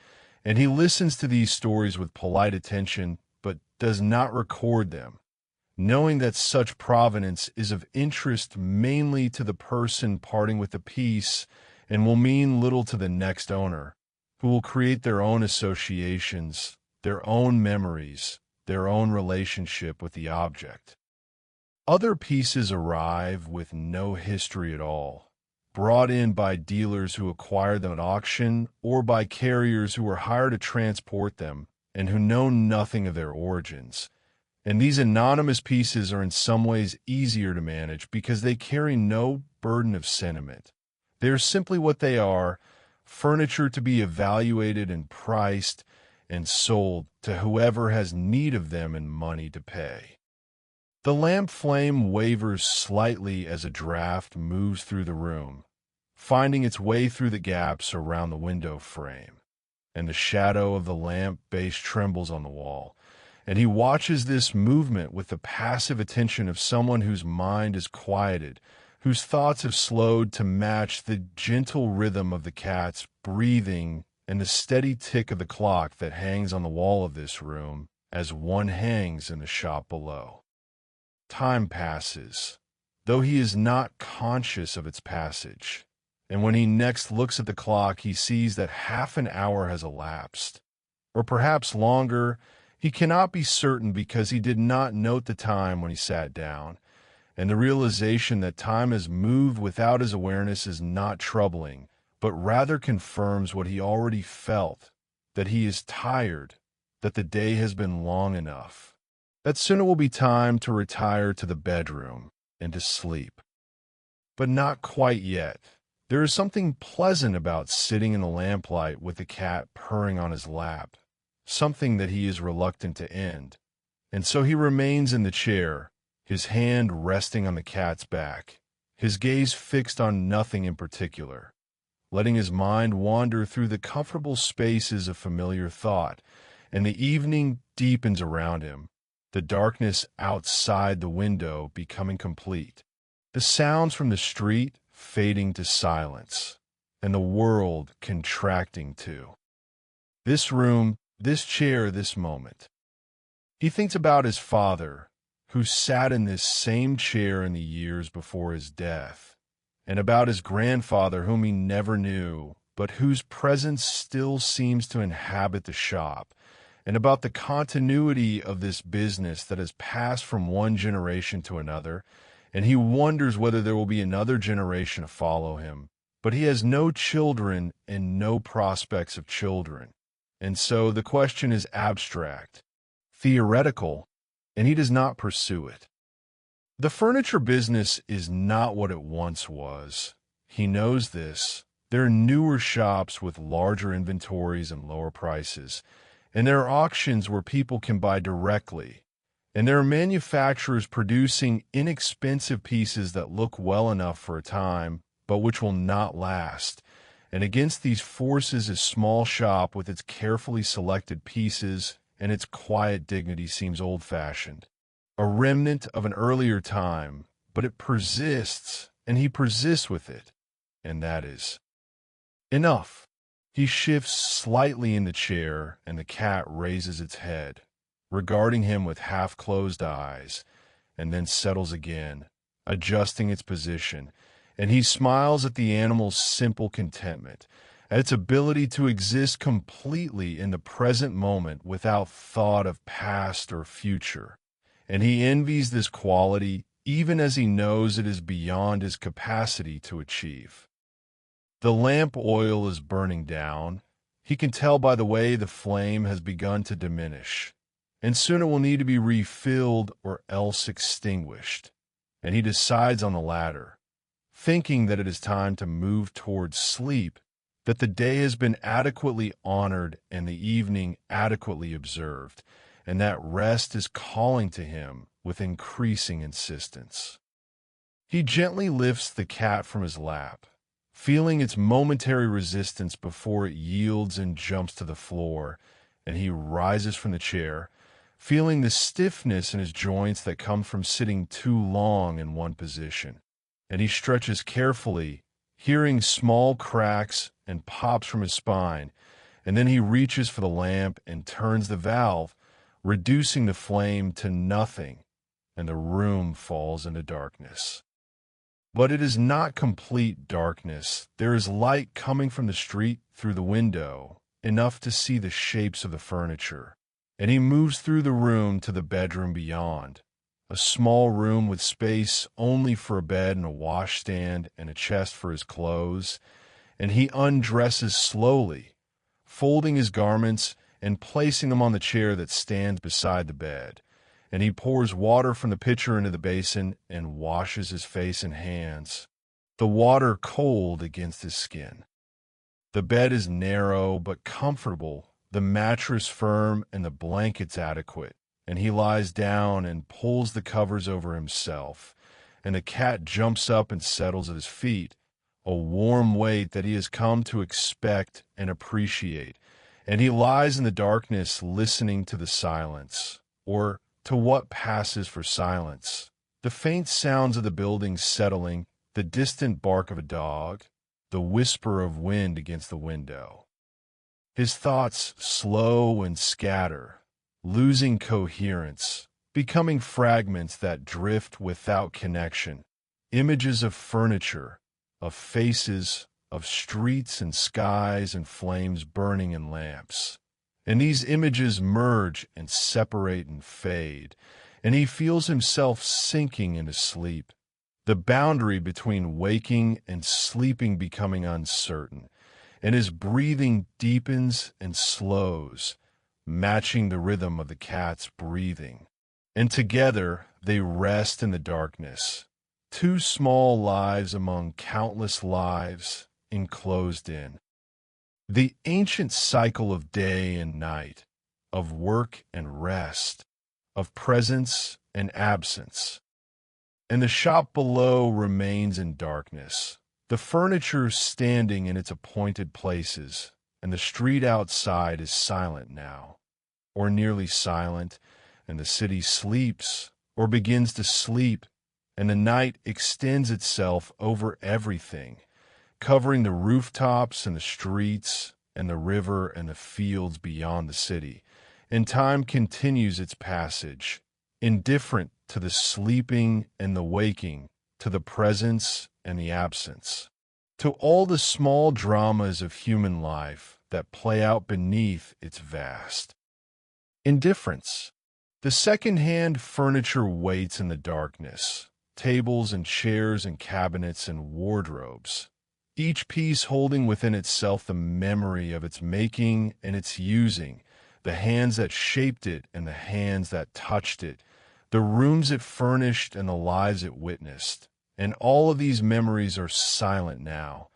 Speaker 1: and he listens to these stories with polite attention but does not record them, knowing that such provenance is of interest mainly to the person parting with the piece and will mean little to the next owner, who will create their own associations, their own memories, their own relationship with the object. Other pieces arrive with no history at all, brought in by dealers who acquired them at auction or by carriers who were hired to transport them and who know nothing of their origins, And these anonymous pieces are in some ways easier to manage because they carry no burden of sentiment. They are simply what they are, furniture to be evaluated and priced and sold to whoever has need of them and money to pay. The lamp flame wavers slightly as a draft moves through the room, finding its way through the gaps around the window frame, and the shadow of the lamp base trembles on the wall, and he watches this movement with the passive attention of someone whose mind is quieted, whose thoughts have slowed to match the gentle rhythm of the cat's breathing and the steady tick of the clock that hangs on the wall of this room as one hangs in the shop below. Time passes, though he is not conscious of its passage, and when he next looks at the clock, he sees that half an hour has elapsed, or perhaps longer. He cannot be certain because he did not note the time when he sat down, and the realization that time has moved without his awareness is not troubling, but rather confirms what he already felt, that he is tired, that the day has been long enough, that soon it will be time to retire to the bedroom and to sleep. But not quite yet. There is something pleasant about sitting in the lamplight with the cat purring on his lap, something that he is reluctant to end, and so he remains in the chair, his hand resting on the cat's back, his gaze fixed on nothing in particular, letting his mind wander through the comfortable spaces of familiar thought, and the evening deepens around him, the darkness outside the window becoming complete, the sounds from the street fading to silence, and the world contracting too. This room, this chair, this moment. He thinks about his father, who sat in this same chair in the years before his death, and about his grandfather whom he never knew, but whose presence still seems to inhabit the shop, and about the continuity of this business that has passed from one generation to another, and he wonders whether there will be another generation to follow him. But he has no children and no prospects of children, and so the question is abstract, theoretical, and he does not pursue it. The furniture business is not what it once was. He knows this. There are newer shops with larger inventories and lower prices, and there are auctions where people can buy directly, and there are manufacturers producing inexpensive pieces that look well enough for a time, but which will not last. And against these forces, a small shop with its carefully selected pieces and its quiet dignity seems old-fashioned, a remnant of an earlier time, but it persists, and he persists with it, and that is enough. He shifts slightly in the chair, and the cat raises its head, regarding him with half-closed eyes, and then settles again, adjusting its position, and he smiles at the animal's simple contentment, at its ability to exist completely in the present moment without thought of past or future. And he envies this quality even as he knows it is beyond his capacity to achieve. The lamp oil is burning down. He can tell by the way the flame has begun to diminish, and soon it will need to be refilled or else extinguished. And he decides on the latter, thinking that it is time to move towards sleep, that the day has been adequately honored and the evening adequately observed, and that rest is calling to him with increasing insistence. He gently lifts the cat from his lap, feeling its momentary resistance before it yields and jumps to the floor, and he rises from the chair, feeling the stiffness in his joints that come from sitting too long in one position, and he stretches carefully, hearing small cracks and pops from his spine, and then he reaches for the lamp and turns the valve, reducing the flame to nothing, and the room falls into darkness. But it is not complete darkness. There is light coming from the street through the window, enough to see the shapes of the furniture, and he moves through the room to the bedroom beyond, a small room with space only for a bed and a washstand and a chest for his clothes, and he undresses slowly, folding his garments and placing them on the chair that stands beside the bed, and he pours water from the pitcher into the basin and washes his face and hands, the water cold against his skin. The bed is narrow but comfortable, the mattress firm and the blankets adequate, and he lies down and pulls the covers over himself, and the cat jumps up and settles at his feet, a warm weight that he has come to expect and appreciate, and he lies in the darkness listening to the silence, or to what passes for silence, the faint sounds of the buildings settling, the distant bark of a dog, the whisper of wind against the window. His thoughts slow and scatter, losing coherence, becoming fragments that drift without connection, images of furniture, of faces, of streets and skies and flames burning in lamps. And these images merge and separate and fade, and he feels himself sinking into sleep, the boundary between waking and sleeping becoming uncertain, and his breathing deepens and slows, matching the rhythm of the cat's breathing. And together they rest in the darkness, two small lives among countless lives enclosed in. The ancient cycle of day and night, of work and rest, of presence and absence. And the shop below remains in darkness, the furniture standing in its appointed places, and the street outside is silent now, or nearly silent, and the city sleeps, or begins to sleep, and the night extends itself over everything, covering the rooftops and the streets and the river and the fields beyond the city, and time continues its passage, indifferent to the sleeping and the waking, to the presence and the absence, to all the small dramas of human life that play out beneath its vast indifference. The second-hand furniture waits in the darkness, tables and chairs and cabinets and wardrobes, each piece holding within itself the memory of its making and its using, the hands that shaped it and the hands that touched it, the rooms it furnished and the lives it witnessed. And all of these memories are silent now,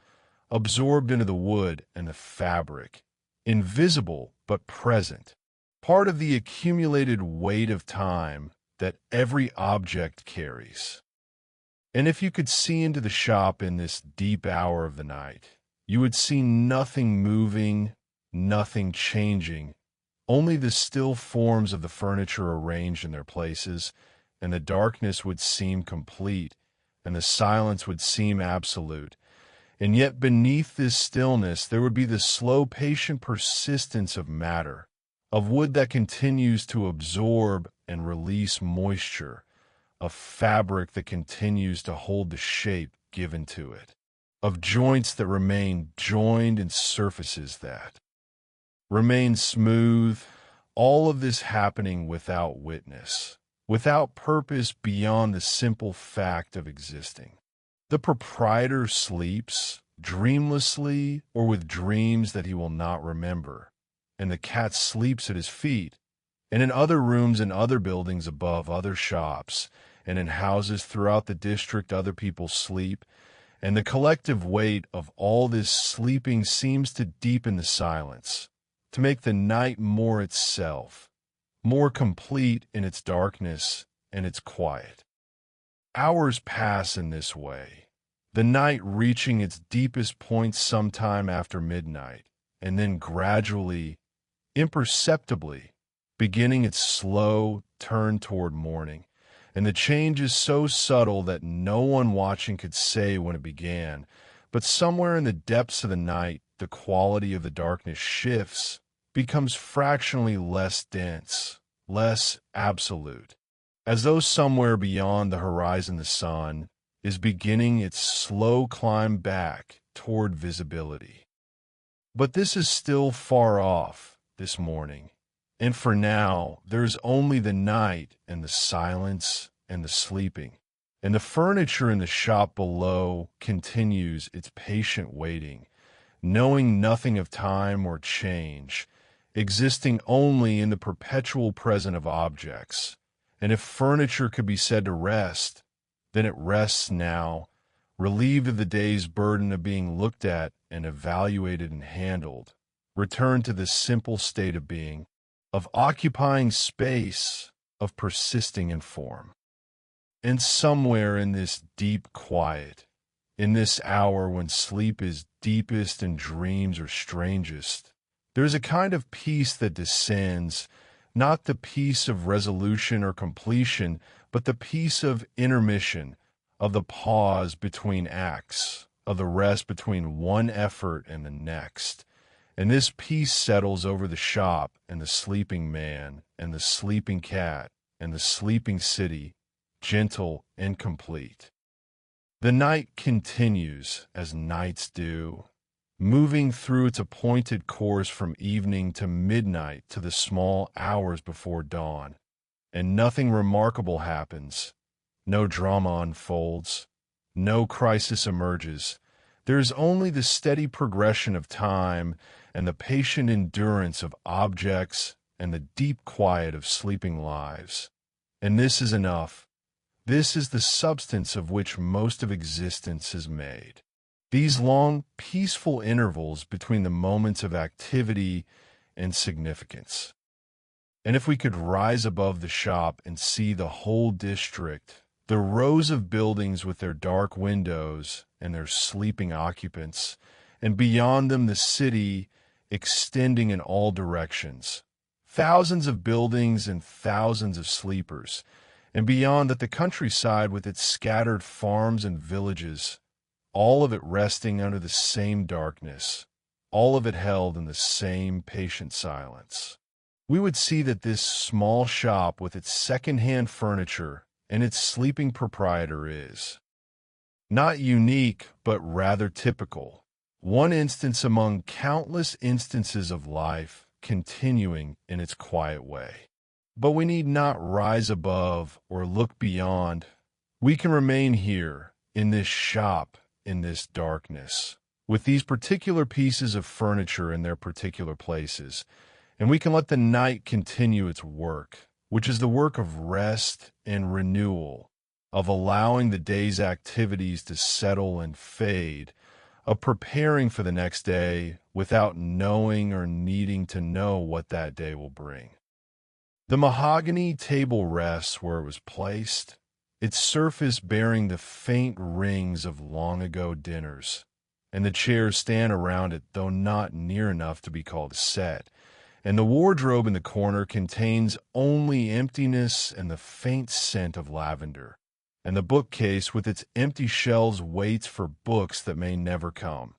Speaker 1: absorbed into the wood and the fabric, invisible but present, part of the accumulated weight of time that every object carries. And if you could see into the shop in this deep hour of the night, you would see nothing moving, nothing changing, only the still forms of the furniture arranged in their places, and the darkness would seem complete, and the silence would seem absolute. And yet beneath this stillness there would be the slow, patient persistence of matter, of wood that continues to absorb and release moisture, of fabric that continues to hold the shape given to it, of joints that remain joined and surfaces that remain smooth, all of this happening without witness, without purpose beyond the simple fact of existing. The proprietor sleeps, dreamlessly or with dreams that he will not remember, and the cat sleeps at his feet, and in other rooms and other buildings above other shops, and in houses throughout the district other people sleep, and the collective weight of all this sleeping seems to deepen the silence, to make the night more itself, more complete in its darkness and its quiet. Hours pass in this way, the night reaching its deepest point sometime after midnight, and then gradually, imperceptibly, beginning its slow turn toward morning. And the change is so subtle that no one watching could say when it began, but somewhere in the depths of the night, the quality of the darkness shifts, becomes fractionally less dense, less absolute, as though somewhere beyond the horizon the sun is beginning its slow climb back toward visibility. But this is still far off this morning, and for now there's only the night and the silence and the sleeping, and the furniture in the shop below continues its patient waiting, knowing nothing of time or change, existing only in the perpetual present of objects, And if furniture could be said to rest, then it rests now, relieved of the day's burden of being looked at and evaluated and handled, returned to this simple state of being, of occupying space, of persisting in form. And somewhere in this deep quiet, in this hour when sleep is deepest and dreams are strangest, there is a kind of peace that descends, not the peace of resolution or completion, but the peace of intermission, of the pause between acts, of the rest between one effort and the next. And this peace settles over the shop and the sleeping man and the sleeping cat and the sleeping city, gentle and complete. The night continues as nights do, moving through its appointed course from evening to midnight to the small hours before dawn, and nothing remarkable happens. No drama unfolds. No crisis emerges. There is only the steady progression of time and the patient endurance of objects and the deep quiet of sleeping lives. And this is enough. This is the substance of which most of existence is made. These long, peaceful intervals between the moments of activity and significance. And if we could rise above the shop and see the whole district, the rows of buildings with their dark windows and their sleeping occupants, and beyond them the city extending in all directions, thousands of buildings and thousands of sleepers, and beyond that the countryside with its scattered farms and villages, all of it resting under the same darkness, all of it held in the same patient silence, we would see that this small shop with its second-hand furniture and its sleeping proprietor is not unique, but rather typical, one instance among countless instances of life continuing in its quiet way. But we need not rise above or look beyond. We can remain here, in this shop, in this darkness, with these particular pieces of furniture in their particular places, and we can let the night continue its work, which is the work of rest and renewal, of allowing the day's activities to settle and fade, of preparing for the next day without knowing or needing to know what that day will bring. The mahogany table rests where it was placed, its surface bearing the faint rings of long-ago dinners, and the chairs stand around it, though not near enough to be called a set, and the wardrobe in the corner contains only emptiness and the faint scent of lavender, and the bookcase with its empty shelves waits for books that may never come,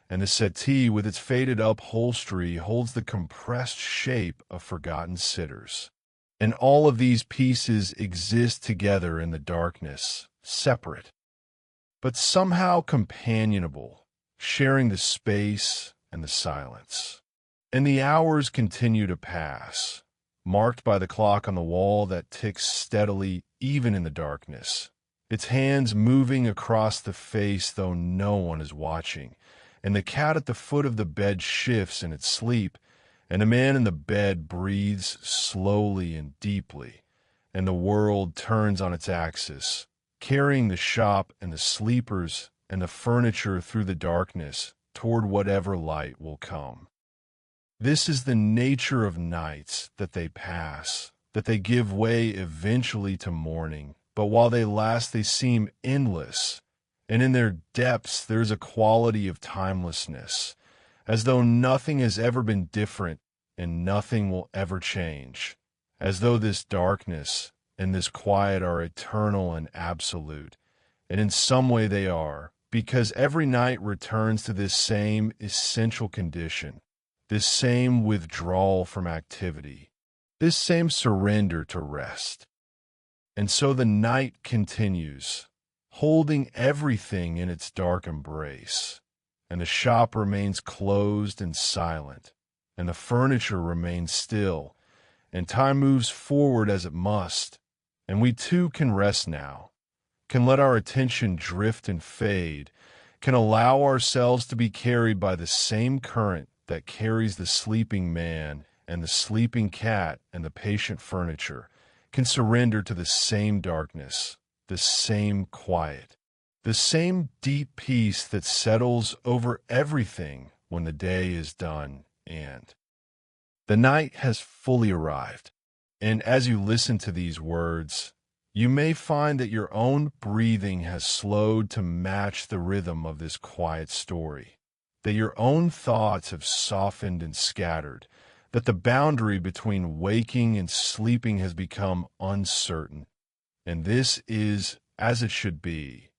Speaker 1: and the settee with its faded upholstery holds the compressed shape of forgotten sitters. And all of these pieces exist together in the darkness, separate, but somehow companionable, sharing the space and the silence. And the hours continue to pass, marked by the clock on the wall that ticks steadily even in the darkness, its hands moving across the face though no one is watching, and the cat at the foot of the bed shifts in its sleep, and the man in the bed breathes slowly and deeply, and the world turns on its axis, carrying the shop and the sleepers and the furniture through the darkness toward whatever light will come. This is the nature of nights, that they pass, that they give way eventually to morning, but while they last they seem endless, and in their depths there is a quality of timelessness, as though nothing has ever been different and nothing will ever change, as though this darkness and this quiet are eternal and absolute, and in some way they are, because every night returns to this same essential condition, this same withdrawal from activity, this same surrender to rest. And so the night continues, holding everything in its dark embrace, and the shop remains closed and silent, and the furniture remains still, and time moves forward as it must, and we too can rest now, can let our attention drift and fade, can allow ourselves to be carried by the same current that carries the sleeping man and the sleeping cat and the patient furniture, can surrender to the same darkness, the same quiet, the same deep peace that settles over everything when the day is done and the night has fully arrived. And as you listen to these words, you may find that your own breathing has slowed to match the rhythm of this quiet story, that your own thoughts have softened and scattered, that the boundary between waking and sleeping has become uncertain. And this is as it should be,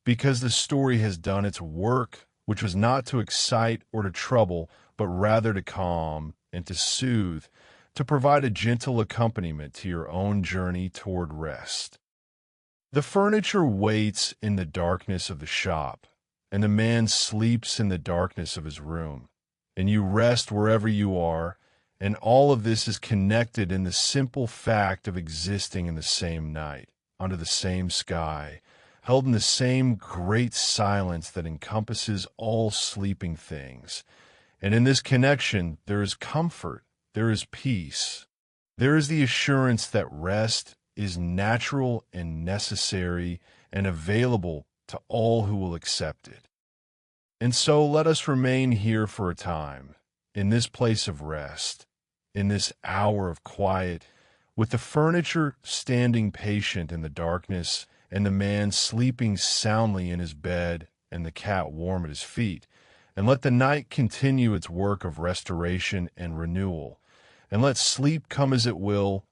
Speaker 1: because the story has done its work, which was not to excite or to trouble, but rather to calm and to soothe, to provide a gentle accompaniment to your own journey toward rest. The furniture waits in the darkness of the shop, and the man sleeps in the darkness of his room, and you rest wherever you are, and all of this is connected in the simple fact of existing in the same night, under the same sky, held in the same great silence that encompasses all sleeping things. And in this connection, there is comfort, there is peace, there is the assurance that rest is natural and necessary and available to all who will accept it. And so let us remain here for a time, in this place of rest, in this hour of quiet, with the furniture standing patient in the darkness and the man sleeping soundly in his bed and the cat warm at his feet. And let the night continue its work of restoration and renewal. And let sleep come as it will,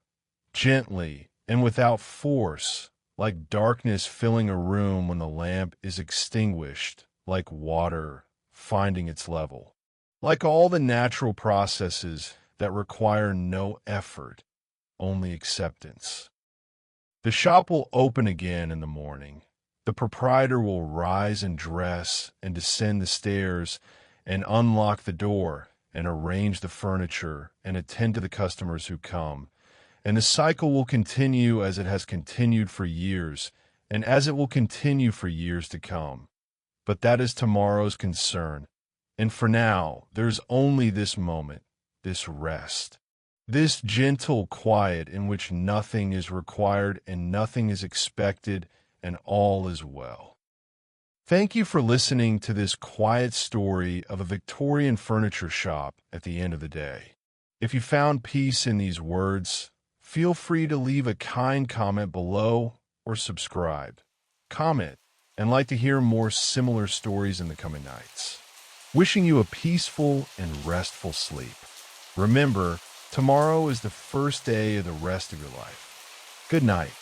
Speaker 1: gently and without force, like darkness filling a room when the lamp is extinguished, like water finding its level. Like all the natural processes that require no effort, only acceptance. The shop will open again in the morning. The proprietor will rise and dress and descend the stairs and unlock the door and arrange the furniture and attend to the customers who come. And the cycle will continue as it has continued for years and as it will continue for years to come. But that is tomorrow's concern. And for now, there's only this moment, this rest, this gentle quiet in which nothing is required and nothing is expected, and all is well. Thank you for listening to this quiet story of a Victorian furniture shop at the end of the day. If you found peace in these words, feel free to leave a kind comment below or subscribe. Comment and like to hear more similar stories in the coming nights. Wishing you a peaceful and restful sleep. Remember, tomorrow is the first day of the rest of your life. Good night.